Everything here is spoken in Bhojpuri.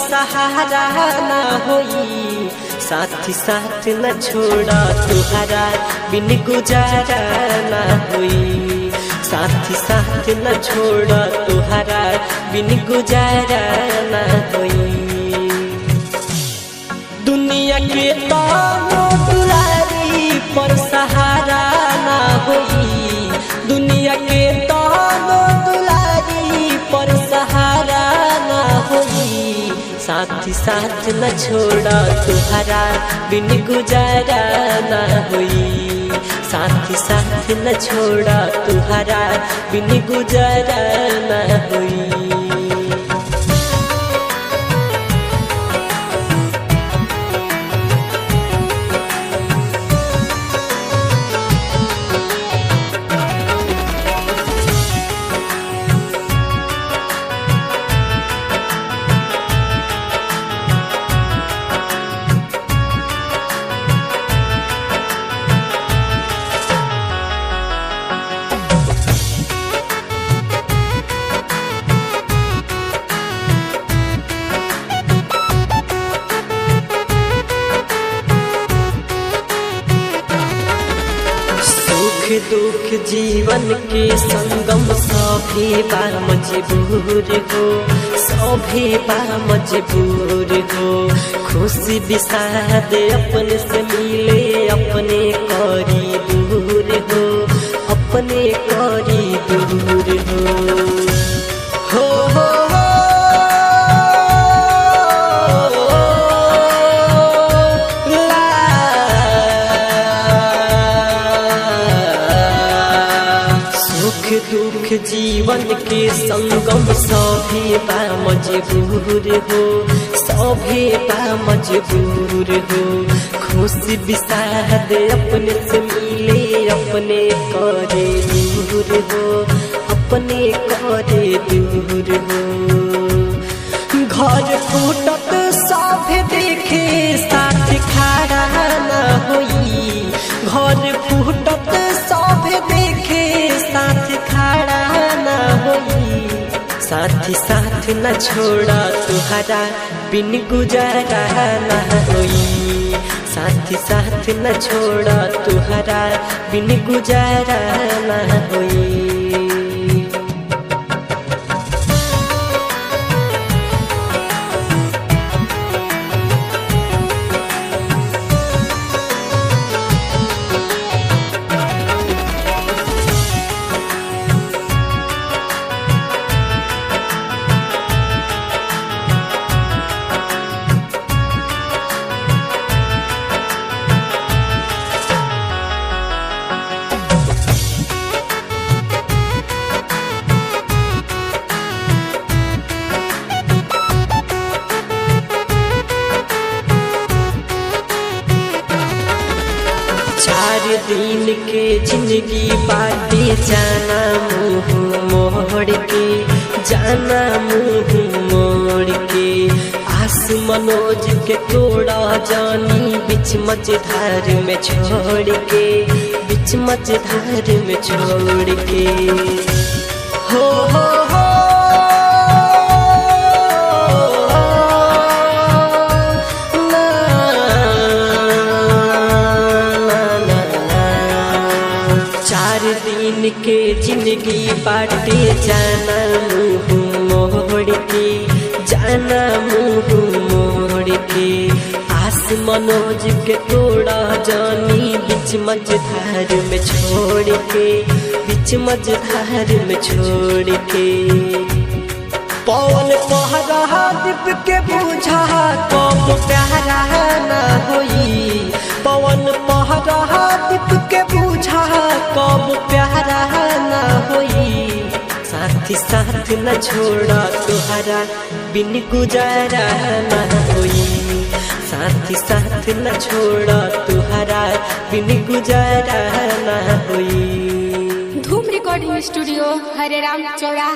सहारा ना होई, साथी साथ न छोड़ा तुहरा बिन गुजारा ना होई, साथी साथ न छोड़ा तुहरा बिन गुजारा ना होई। दुनिया के दुलारी पर सहारा ना होई, दुनिया के दुलारी पर सहारा ना होई, साथी साथ न छोड़ा तुहरा बिन गुजारा ना होई, साथी साथ न छोड़ा तुहरा बिन गुजारा ना होई। सुख दुख जीवन के संगम सभी बार मजबूर हो, सभी बार मजबूर हो, खुशी विषाद अपने से मिले अपने करी दूर हो, अपने करी दूर हो। दुख जीवन के संगम सभी बा मजबूर हो, सभी बा मजबूर हो, खुशी विषाद अपने से मिले अपने करे दूर हो, अपने करे दूर हो। घर फूटत सभी देखे साथ खड़ा न होई, घर फूटत सभी देखे साथ खड़ा ना होई, साथी साथ न छोड़ा तुहरा बिन गुजारा ना होई, साथी साथ न छोड़ा तुहरा बिन गुजारा ना होई। चार दिन के जिंदगी बाटे जाना मुँह मोड़ के, जाना मुँह मोड़ के, आस मनोज के तोड़ा जानी बीच मझधार में छोड़ के, बीच मझधार में छोड़ के। हो दिन के जिंदगी बाटे जाना मुँह मोड़ के, जाना मुँह मोड़ के, आस मनोज के तोड़ा जानी बीच मझधार में छोड़ के, बीच मझधार में छोड़ के। पवन पहरा दीप के बुझा कब प्यारा ना होई, पवन पहरा दीप के बुझा कब प्यारा ना होई, साथी साथ न छोड़ा तुहरा बिन गुजारा ना होई, साथी साथ न छोड़ा तुहरा बिन गुजारा ना होई। धूम रिकॉर्डिंग स्टूडियो हरे राम चौराहा।